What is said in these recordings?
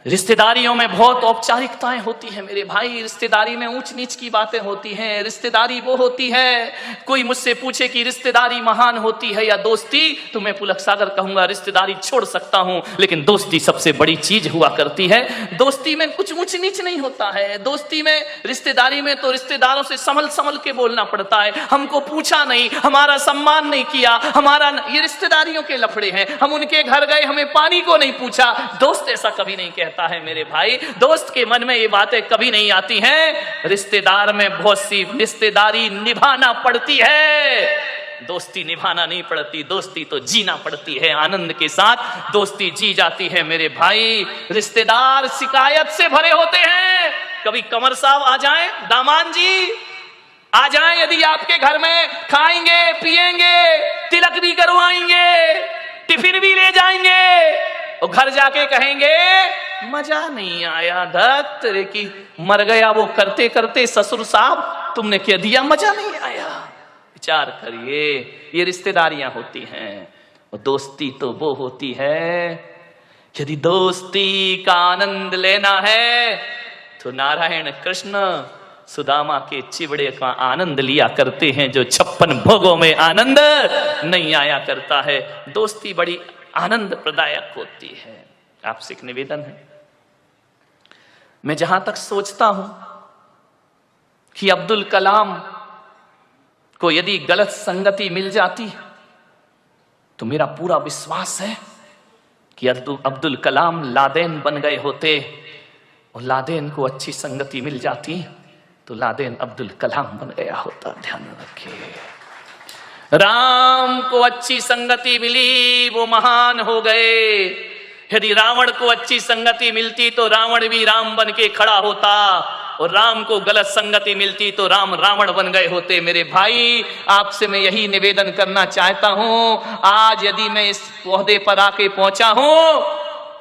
रिश्तेदारियों में बहुत औपचारिकताएं होती हैं मेरे भाई। रिश्तेदारी में ऊंच नीच की बातें होती हैं। रिश्तेदारी वो होती है, कोई मुझसे पूछे कि रिश्तेदारी महान होती है या दोस्ती, तो मैं पुलक सागर कहूंगा रिश्तेदारी छोड़ सकता हूं, लेकिन दोस्ती सबसे बड़ी चीज हुआ करती है। दोस्ती में कुछ ऊंच नीच नहीं होता है। दोस्ती में, रिश्तेदारी में तो रिश्तेदारों से संभल संभल के बोलना पड़ता है। हमको पूछा नहीं, हमारा सम्मान नहीं किया, ये रिश्तेदारियों के लफड़े हैं। हम उनके घर गए, हमें पानी को नहीं पूछा। दोस्त ऐसा कभी नहीं कहता है मेरे भाई। दोस्त के मन में ये बातें कभी नहीं आती हैं। रिश्तेदार में बहुत सी रिश्तेदारी निभाना पड़ती है, दोस्ती निभाना नहीं पड़ती। दोस्ती तो जीना पड़ती है, आनंद के साथ दोस्ती जी जाती है मेरे भाई। रिश्तेदार शिकायत से भरे होते हैं। कभी कमर साहब आ जाएं, दामान जी आ जाएं, यदि आपके घर में खाएंगे पिएंगे, तिलक भी करवाएंगे, टिफिन भी ले जाएंगे, और घर जाके कहेंगे मजा नहीं आया, धत रे की मर गया वो करते करते ससुर साहब, तुमने क्या दिया, मजा नहीं आया। विचार करिए, ये रिश्तेदारियां होती हैं। और दोस्ती तो वो होती है, यदि दोस्ती का आनंद लेना है तो नारायण कृष्ण सुदामा के चिवड़े का आनंद लिया करते हैं, जो 56 भोगों में आनंद नहीं आया करता है। दोस्ती बड़ी आनंद प्रदायक होती है। आपसे एक निवेदन है, मैं जहां तक सोचता हूं कि अब्दुल कलाम को यदि गलत संगति मिल जाती तो मेरा पूरा विश्वास है कि अब्दुल कलाम लादेन बन गए होते, और लादेन को अच्छी संगति मिल जाती तो लादेन अब्दुल कलाम बन गया होता। ध्यान रखिए, राम को अच्छी संगति मिली, वो महान हो गए। यदि रावण को अच्छी संगति मिलती तो रावण भी राम बन के खड़ा होता, और राम को गलत संगति मिलती तो राम रावण बन गए होते। मेरे भाई, आपसे मैं यही निवेदन करना चाहता हूं। आज यदि मैं इस ओहदे पर आके पहुंचा हूं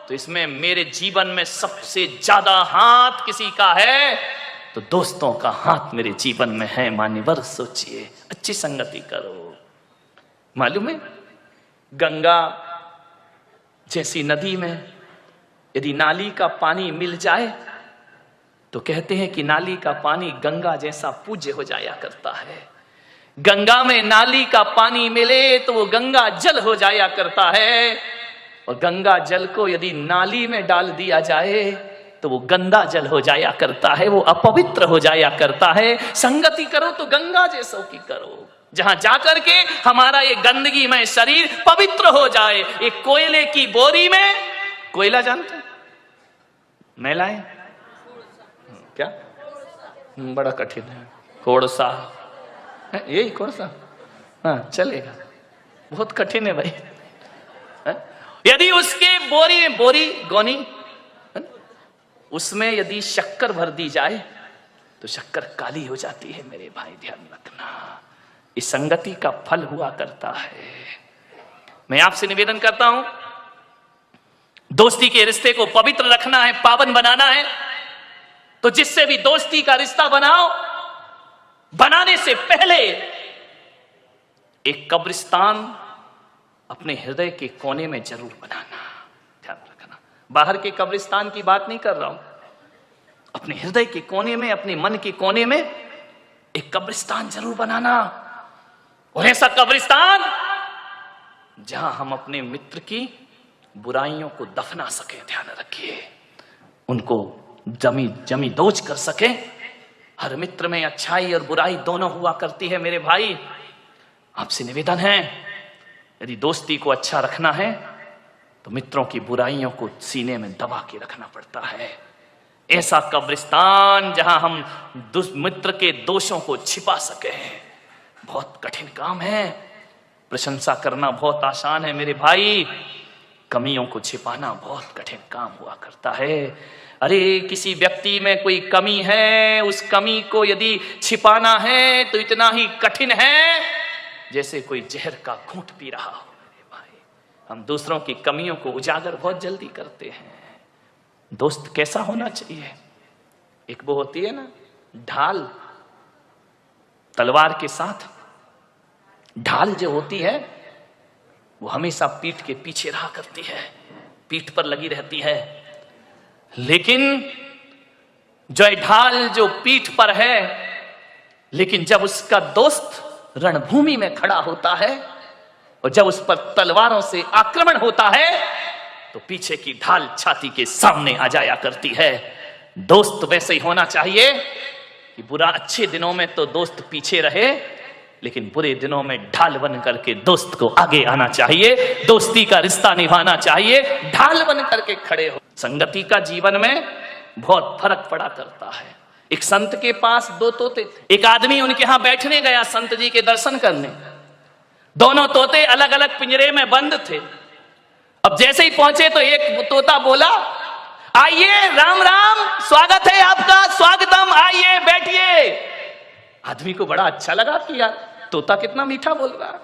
तो इसमें मेरे जीवन में सबसे ज्यादा हाथ किसी का है तो दोस्तों का हाथ मेरे जीवन में है। मान्यवर सोचिए, अच्छी संगति करो। मालूम है, गंगा जैसी नदी में यदि नाली का पानी मिल जाए तो कहते हैं कि नाली का पानी गंगा जैसा पूज्य हो जाया करता है। गंगा में नाली का पानी मिले तो वो गंगा जल हो जाया करता है, और गंगा जल को यदि नाली में डाल दिया जाए तो वो गंदा जल हो जाया करता है, वो अपवित्र हो जाया करता है। संगति करो तो गंगा जैसों की करो, जहां जाकर के हमारा ये गंदगी में शरीर पवित्र हो जाए। एक कोयले की बोरी में, कोयला जानते हैं, मैला है क्या, बड़ा कठिन है, कोड़सा है, यही कोड़सा, हाँ चलेगा, बहुत कठिन है भाई। यदि उसके बोरी गोनी, उसमें यदि शक्कर भर दी जाए तो शक्कर काली हो जाती है। मेरे भाई ध्यान रखना, इस संगति का फल हुआ करता है। मैं आपसे निवेदन करता हूं, दोस्ती के रिश्ते को पवित्र रखना है, पावन बनाना है, तो जिससे भी दोस्ती का रिश्ता बनाओ, बनाने से पहले एक कब्रिस्तान अपने हृदय के कोने में जरूर बनाना। ध्यान रखना, बाहर के कब्रिस्तान की बात नहीं कर रहा हूं, अपने हृदय के कोने में, अपने मन के कोने में एक कब्रिस्तान जरूर बनाना। और ऐसा कब्रिस्तान जहां हम अपने मित्र की बुराइयों को दफना सके। ध्यान रखिए, उनको जमी दोज कर सके। हर मित्र में अच्छाई और बुराई दोनों हुआ करती है। मेरे भाई, आपसे निवेदन है, यदि दोस्ती को अच्छा रखना है तो मित्रों की बुराइयों को सीने में दबा के रखना पड़ता है। ऐसा कब्रिस्तान जहां हम मित्र के दोषों को छिपा सके, बहुत कठिन काम है। प्रशंसा करना बहुत आसान है मेरे भाई, कमियों को छिपाना बहुत कठिन काम हुआ करता है। अरे किसी व्यक्ति में कोई कमी है, उस कमी को यदि छिपाना है तो इतना ही कठिन है जैसे कोई जहर का घूंट पी रहा हो। मेरे भाई, हम दूसरों की कमियों को उजागर बहुत जल्दी करते हैं। दोस्त कैसा होना चाहिए? एक वो होती है ना ढाल, तलवार के साथ ढाल जो होती है वो हमेशा पीठ के पीछे रहा करती है, पीठ पर लगी रहती है। लेकिन जय ढाल जो पीठ पर है, लेकिन जब उसका दोस्त रणभूमि में खड़ा होता है और जब उस पर तलवारों से आक्रमण होता है तो पीछे की ढाल छाती के सामने आ जाया करती है। दोस्त वैसे ही होना चाहिए कि बुरा अच्छे दिनों में तो दोस्त पीछे रहे, लेकिन बुरे दिनों में ढाल बन करके दोस्त को आगे आना चाहिए, दोस्ती का रिश्ता निभाना चाहिए, ढाल बन करके खड़े हो। संगति का जीवन में बहुत फर्क पड़ा करता है। एक संत के पास 2 तोते थे। एक आदमी उनके यहां बैठने गया संत जी के दर्शन करने। दोनों तोते अलग अलग पिंजरे में बंद थे। अब जैसे ही पहुंचे तो एक तोता बोला, आइए, राम राम, स्वागत है आपका, स्वागतम, आइए बैठिए। आदमी को बड़ा अच्छा लगा कि यार तोता कितना मीठा बोल रहा।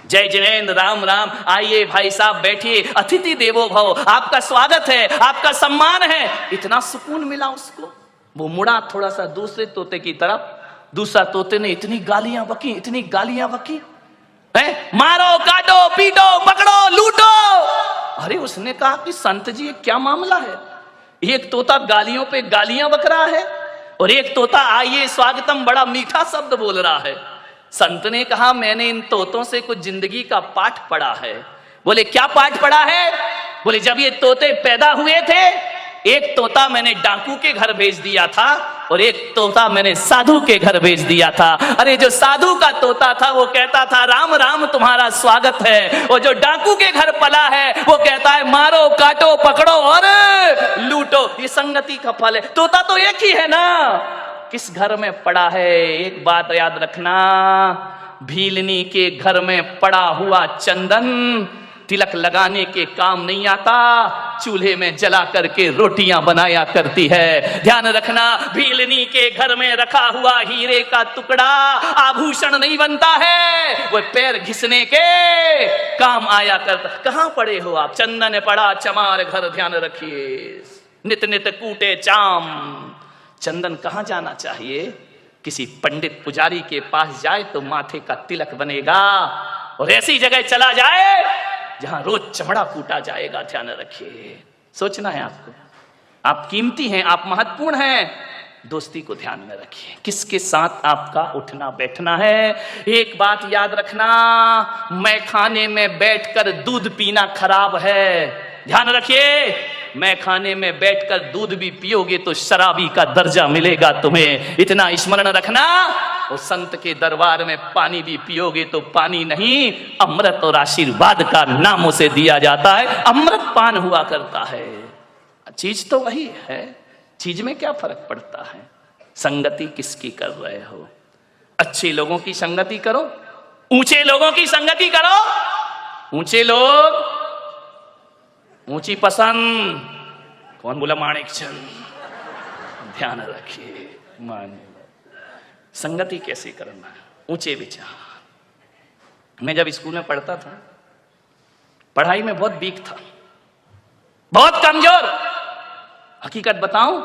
जय जिनेन्द्र, राम राम, आइए भाई साहब बैठिए, अतिथि देवो भव, आपका स्वागत है, आपका सम्मान है। इतना सुकून मिला उसको। वो मुड़ा थोड़ा सा दूसरे तोते की तरफ। दूसरा तोते ने इतनी गालियां बकी, इतनी गालियां बकी, मारो, काटो, पीटो, पकड़ो, लूटो। अरे उसने कहा कि संत जी ये क्या मामला है? एक तोता गालियों पे गालियां बक रहा है और एक तोता आइए स्वागतम बड़ा मीठा शब्द बोल रहा है। संत ने कहा, मैंने इन तोतों से कुछ जिंदगी का पाठ पढ़ा है। बोले क्या पाठ पढ़ा है? बोले जब ये तोते पैदा हुए थे, एक तोता मैंने डाकू के घर भेज दिया था और एक तोता मैंने साधु के घर भेज दिया था। अरे जो साधु का तोता था वो कहता था राम राम तुम्हारा स्वागत है, और जो डाकू के घर पला है वो कहता है मारो, काटो, पकड़ो और लूटो। ये संगति का फल है। तोता तो एक ही है ना, किस घर में पड़ा है? एक बात याद रखना, भीलनी के घर में पड़ा हुआ चंदन तिलक लगाने के काम नहीं आता, चूल्हे में जला करके रोटियां बनाया करती है। ध्यान रखना, भीलनी के घर में रखा हुआ हीरे का टुकड़ा आभूषण नहीं बनता है, वो पैर घिसने के काम आया करता। कहां पड़े हो आप? चंदन पड़ा चमार घर, ध्यान रखिए, नित नित कूटे चाम। चंदन कहां जाना चाहिए? किसी पंडित पुजारी के पास जाए तो माथे का तिलक बनेगा, और ऐसी जगह चला जाए जहां रोज चमड़ा कूटा जाएगा। ध्यान रखिए, सोचना है आपको, आप कीमती हैं, आप महत्वपूर्ण हैं। दोस्ती को ध्यान में रखिए, किसके साथ आपका उठना बैठना है। एक बात याद रखना, मैं खाने में बैठकर दूध पीना खराब है। ध्यान रखिए, मैं खाने में बैठकर दूध भी पियोगे तो शराबी का दर्जा मिलेगा तुम्हें, इतना स्मरण रखना। और संत के दरबार में पानी भी पियोगे तो पानी नहीं, अमृत और आशीर्वाद का नाम उसे दिया जाता है, अमृत पान हुआ करता है। चीज तो वही है, चीज में क्या फर्क पड़ता है? संगति किसकी कर रहे हो? अच्छे लोगों की संगति करो, ऊंचे लोगों की संगति करो। ऊंचे लोग, ऊंची पसंद। कौन बोला? माणिक चंद। ध्यान रखिए, मान संगति कैसे करना है, ऊंचे विचार। मैं जब स्कूल में पढ़ता था, पढ़ाई में बहुत वीक था, बहुत कमजोर। हकीकत बताऊं,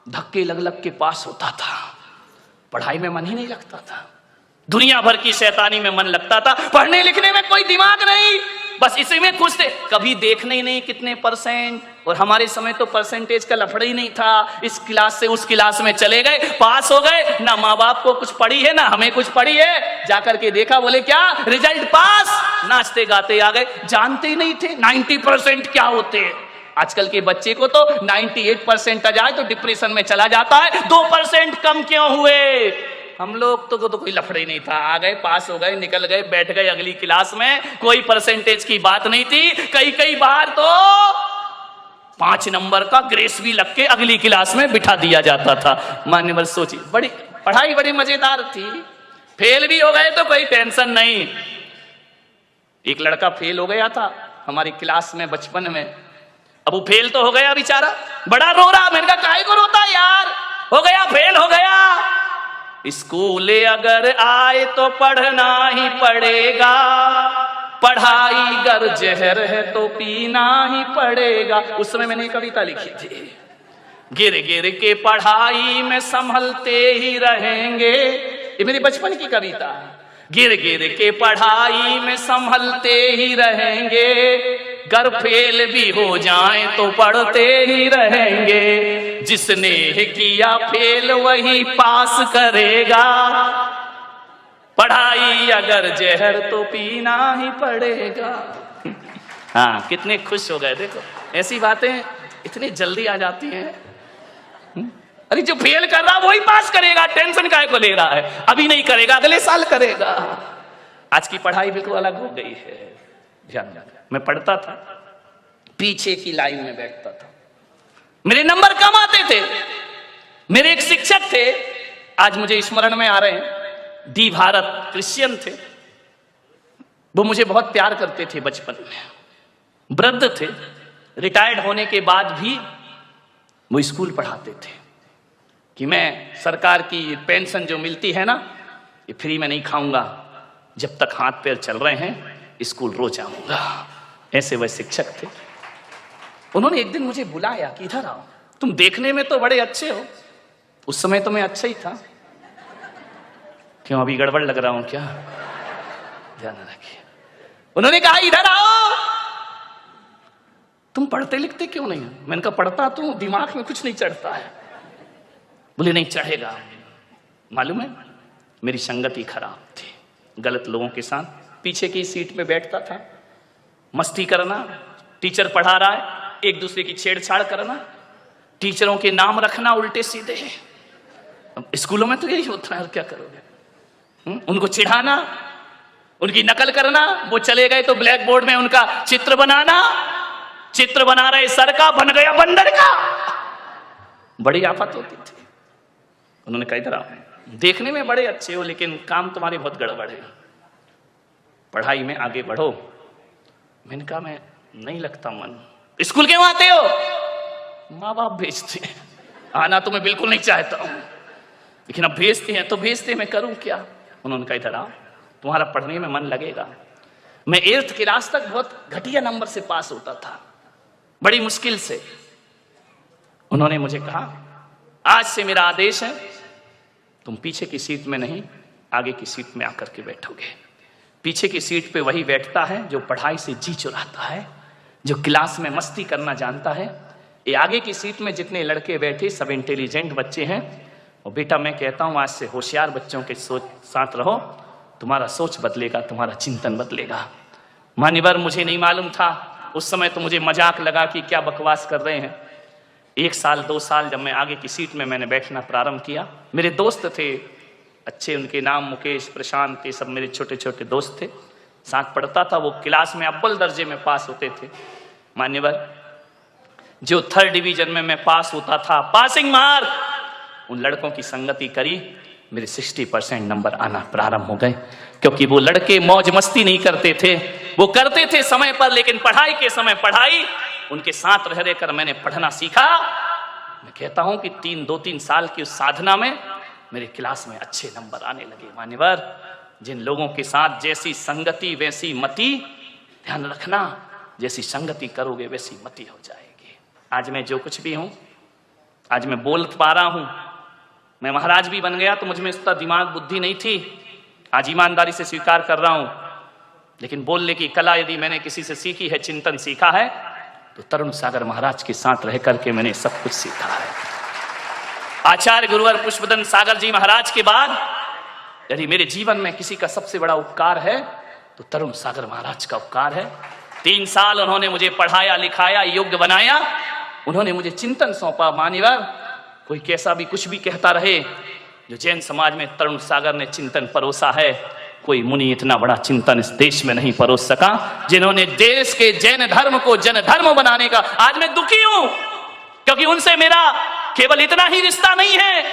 धक्के लग लग के पास होता था, पढ़ाई में मन ही नहीं लगता था। दुनिया भर की शैतानी में मन लगता था, पढ़ने लिखने में कोई दिमाग नहीं, बस इसी में खुश थे। कभी देखने ही नहीं कितने परसेंट, और हमारे समय तो परसेंटेज का लफड़ा ही नहीं था। इस क्लास से उस क्लास में चले गए, पास हो गए, ना माँ बाप को कुछ पड़ी है ना हमें कुछ पड़ी है। जाकर के देखा, बोले क्या रिजल्ट पास, नाचते गाते आ गए। जानते ही नहीं थे 90% क्या होते हैं। आजकल के बच्चे को तो 98% आ जाए तो डिप्रेशन में चला जाता है, 2% कम क्यों हुए। हम लोग तो कोई लफड़े ही नहीं था, आ गए, पास हो गए, निकल गए, बैठ गए अगली क्लास में, कोई परसेंटेज की बात नहीं थी। कई बार तो 5 नंबर का ग्रेस भी लग के अगली क्लास में बिठा दिया जाता था। मान्यवर सोचिए, बड़ी पढ़ाई बड़ी मजेदार थी। फेल भी हो गए तो कोई टेंशन नहीं। एक लड़का फेल हो गया था हमारी क्लास में बचपन में। अब वो फेल तो हो गया बेचारा, बड़ा रो रहा। मैंने कहा काहे को रोता यार, हो गया, फेल हो गया। स्कूल अगर आए तो पढ़ना ही पड़ेगा, पढ़ाई गर जहर है तो पीना ही पड़ेगा। उस समय मैंने कविता लिखी थी, गिर गिर के पढ़ाई में संभलते ही रहेंगे। ये मेरी बचपन की कविता है। गिर गिर के पढ़ाई में संभलते ही रहेंगे, गर फेल भी हो जाए तो पढ़ते ही रहेंगे, जिसने किया फेल वही पास करेगा, पढ़ाई अगर जहर तो पीना ही पड़ेगा। हाँ, कितने खुश हो गए। देखो ऐसी बातें इतनी जल्दी आ जाती हैं। अरे जो फेल कर रहा वही पास करेगा, टेंशन काहे को ले रहा है, अभी नहीं करेगा अगले साल करेगा। आज की पढ़ाई बिल्कुल अलग हो गई है। ध्यान, मैं पढ़ता था, पीछे की लाइन में बैठता था, मेरे नंबर कम आते थे। मेरे एक शिक्षक थे, आज मुझे स्मरण में आ रहे हैं, डी भारत, क्रिश्चियन थे। वो मुझे बहुत प्यार करते थे बचपन में। वृद्ध थे, रिटायर्ड होने के बाद भी वो स्कूल पढ़ाते थे कि मैं सरकार की पेंशन जो मिलती है ना, ये फ्री में नहीं खाऊंगा, जब तक हाथ पैर चल रहे हैं स्कूल रोज आऊंगा। ऐसे वह शिक्षक थे। उन्होंने एक दिन मुझे बुलाया कि इधर आओ, तुम देखने में तो बड़े अच्छे हो, उस समय तो मैं अच्छा ही था, क्यों अभी गड़बड़ लग रहा हूं क्या? ध्यान रखिए। उन्होंने कहा इधर आओ, तुम पढ़ते लिखते क्यों नहीं? मैंने कहा पढ़ता तो, दिमाग में कुछ नहीं चढ़ता है। बोले नहीं चढ़ेगा। मालूम है, मेरी संगति खराब थी, गलत लोगों के साथ पीछे की सीट में बैठता था, मस्ती करना, टीचर पढ़ा रहा है एक दूसरे की छेड़छाड़ करना, टीचरों के नाम रखना उल्टे सीधे। स्कूलों में तो यही होता है, और क्या करोगे? उनको चिढ़ाना, उनकी नकल करना, वो चले गए तो ब्लैक बोर्ड में उनका चित्र बनाना, चित्र बना रहे सर का बन गया बंदर का, बड़ी आफत होती थी। उन्होंने कहा इधर आओ, देखने में बड़े अच्छे हो लेकिन काम तुम्हारे बहुत गड़बड़ है, पढ़ाई में आगे बढ़ो। मैंने कहा मैं नहीं लगता मन। स्कूल क्यों आते हो? माँ बाप भेजते हैं, आना तो मैं बिल्कुल नहीं चाहता हूं, लेकिन अब भेजते हैं तो भेजते, मैं करूं क्या? उन्होंने कहा इधर आओ, तुम्हारा पढ़ने में मन लगेगा। मैं 8th क्लास तक बहुत घटिया नंबर से पास होता था, बड़ी मुश्किल से। उन्होंने मुझे कहा आज से मेरा आदेश है, तुम पीछे की सीट में नहीं आगे की सीट में आकर के बैठोगे। पीछे की सीट पे वही बैठता है जो पढ़ाई से जी चुराता है, जो क्लास में मस्ती करना जानता है। ये आगे की सीट में जितने लड़के बैठे सब इंटेलिजेंट बच्चे हैं। और बेटा मैं कहता हूँ आज से होशियार बच्चों के साथ रहो, तुम्हारा सोच बदलेगा, तुम्हारा चिंतन बदलेगा। मान्यवर मुझे नहीं मालूम था उस समय, तो मुझे मजाक लगा कि क्या बकवास कर रहे हैं। 1 साल 2 साल जब मैं आगे की सीट में मैंने बैठना प्रारंभ किया, मेरे दोस्त थे अच्छे, उनके नाम मुकेश, प्रशांत, ये सब मेरे छोटे छोटे दोस्त थे, साथ पढ़ता था। वो क्लास में अव्वल दर्जे में पास होते थे। मान्यवर जो 3rd डिवीजन में मैं पास होता था, पासिंग मार्क, उन लड़कों की संगति करी, मेरे 60% नंबर आना प्रारंभ हो गए। क्योंकि वो लड़के मौज मस्ती नहीं करते थे, वो करते थे समय पर, लेकिन पढ़ाई के समय पढ़ाई। उनके साथ रह रहकर मैंने पढ़ना सीखा। मैं कहता हूं कि 2-3 साल की उस साधना में मेरे क्लास में अच्छे नंबर आने लगे। मान्यवर जिन लोगों के साथ जैसी संगति वैसी मति, ध्यान रखना, जैसी संगति करोगे वैसी मति हो जाएगी। आज मैं जो कुछ भी हूं, आज मैं बोल पा रहा हूं, मैं महाराज भी बन गया तो मुझ में इतना दिमाग बुद्धि नहीं थी, आज ईमानदारी से स्वीकार कर रहा हूं। लेकिन बोलने की कला यदि मैंने किसी से सीखी है, चिंतन सीखा है, तो तरुण सागर महाराज के साथ रह करके मैंने सब कुछ सीखा है। आचार्य गुरुवर पुष्पदन सागर जी महाराज के बाद यदि मेरे जीवन में किसी का सबसे बड़ा उपकार है तो तरुण सागर महाराज का उपकार है। 3 साल उन्होंने मुझे पढ़ाया लिखाया, योग्य बनाया, उन्होंने मुझे चिंतन सौंपा। मान्यवर कोई कैसा भी कुछ भी कहता रहे, जो जैन समाज में तरुण सागर ने चिंतन परोसा है, कोई मुनि इतना बड़ा चिंतन इस देश में नहीं परोस सका, जिन्होंने देश के जैन धर्म को जन धर्म बनाने का। आज मैं दुखी हूं क्योंकि उनसे मेरा केवल इतना ही रिश्ता नहीं है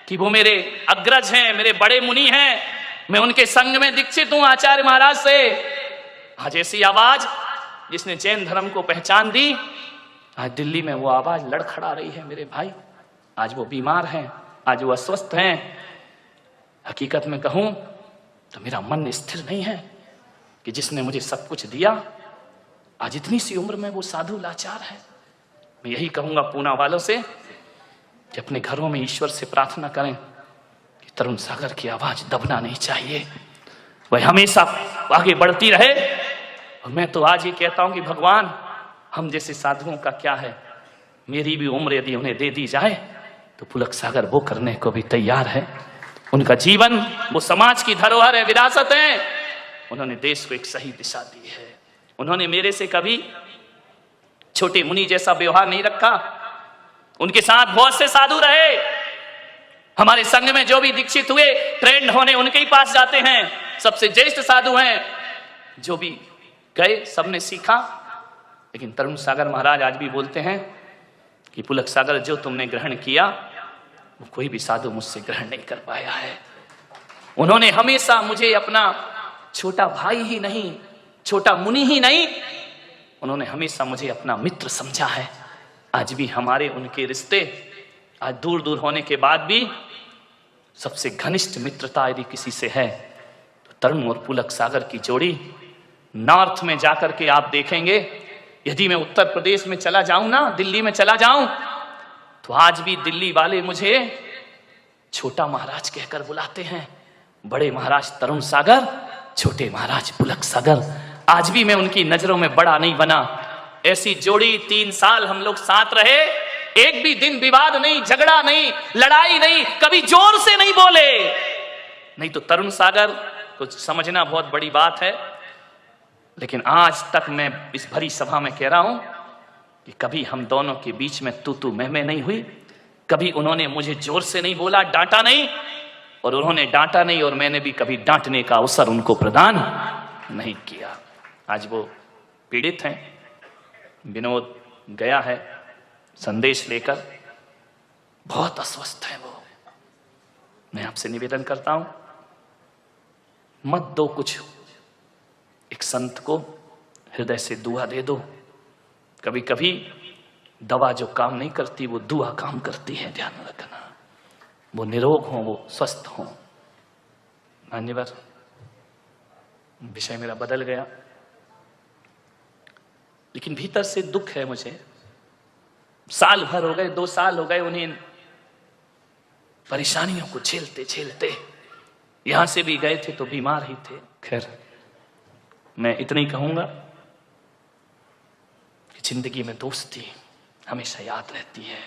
कि वो मेरे अग्रज हैं, मेरे बड़े मुनि हैं, मैं उनके संग में दीक्षित हूं आचार्य महाराज से। आज ऐसी आवाज जिसने जैन धर्म को पहचान दी, आज दिल्ली में वो आवाज लड़खड़ा रही है मेरे भाई। आज वो बीमार हैं, आज वो अस्वस्थ हैं। हकीकत में कहूं तो मेरा मन स्थिर नहीं है कि जिसने मुझे सब कुछ दिया, आज इतनी सी उम्र में वो साधु लाचार है। मैं यही कहूंगा पूना वालों से कि अपने घरों में ईश्वर से प्रार्थना करें कि तरुण सागर की आवाज दबना नहीं चाहिए, वह हमेशा आगे बढ़ती रहे। और मैं तो आज ये कहता हूं कि भगवान, हम जैसे साधुओं का क्या है, मेरी भी उम्र यदि उन्हें दे दी जाए तो पुलक सागर वो करने को भी तैयार है। उनका जीवन वो समाज की धरोहर है, विरासत है। उन्होंने देश को एक सही दिशा दी है। उन्होंने मेरे से कभी छोटे मुनि जैसा व्यवहार नहीं रखा। उनके साथ बहुत से साधु रहे। हमारे संघ में जो भी दीक्षित हुए, ट्रेंड होने उनके ही पास जाते हैं। सबसे ज्येष्ठ साधु हैं, जो भी गए सबने सीखा। लेकिन तरुण सागर महाराज आज भी बोलते हैं कि पुलक सागर, जो तुमने ग्रहण किया वो कोई भी साधु मुझसे ग्रहण नहीं कर पाया है। उन्होंने हमेशा मुझे अपना छोटा भाई ही नहीं, छोटा मुनि ही नहीं, उन्होंने हमेशा मुझे अपना मित्र समझा है। आज भी हमारे उनके रिश्ते आज दूर दूर होने के बाद भी सबसे घनिष्ठ मित्रता यदि किसी से है तो तरुण और पुलक सागर की जोड़ी। नॉर्थ में जाकर के आप देखेंगे, यदि मैं उत्तर प्रदेश में चला जाऊं ना, दिल्ली में चला जाऊं, तो आज भी दिल्ली वाले मुझे छोटा महाराज कहकर बुलाते हैं। बड़े महाराज तरुण सागर, छोटे महाराज पुलक सागर। आज भी मैं उनकी नजरों में बड़ा नहीं बना। ऐसी जोड़ी 3 साल हम लोग साथ रहे, एक भी दिन विवाद नहीं, झगड़ा नहीं, लड़ाई नहीं, कभी जोर से नहीं बोले। नहीं तो तरुण सागर को समझना बहुत बड़ी बात है। लेकिन आज तक मैं इस भरी सभा में कह रहा हूं कि कभी हम दोनों के बीच में तू मैं नहीं हुई। कभी उन्होंने मुझे जोर से नहीं बोला, डांटा नहीं, और उन्होंने डांटा नहीं और मैंने भी कभी डांटने का अवसर उनको प्रदान नहीं किया। आज वो पीड़ित हैं। विनोद गया है संदेश लेकर, बहुत अस्वस्थ है वो। मैं आपसे निवेदन करता हूं, मत दो कुछ, एक संत को हृदय से दुआ दे दो। कभी कभी दवा जो काम नहीं करती वो दुआ काम करती है, ध्यान रखना। वो निरोग हो, वो स्वस्थ हो। मान्यवर, विषय मेरा बदल गया, लेकिन भीतर से दुख है मुझे। साल भर हो गए, 2 साल हो गए उन्हें परेशानियों को झेलते झेलते। यहां से भी गए थे तो बीमार ही थे। खैर, मैं इतना ही कहूंगा कि जिंदगी में दोस्ती हमेशा याद रहती है।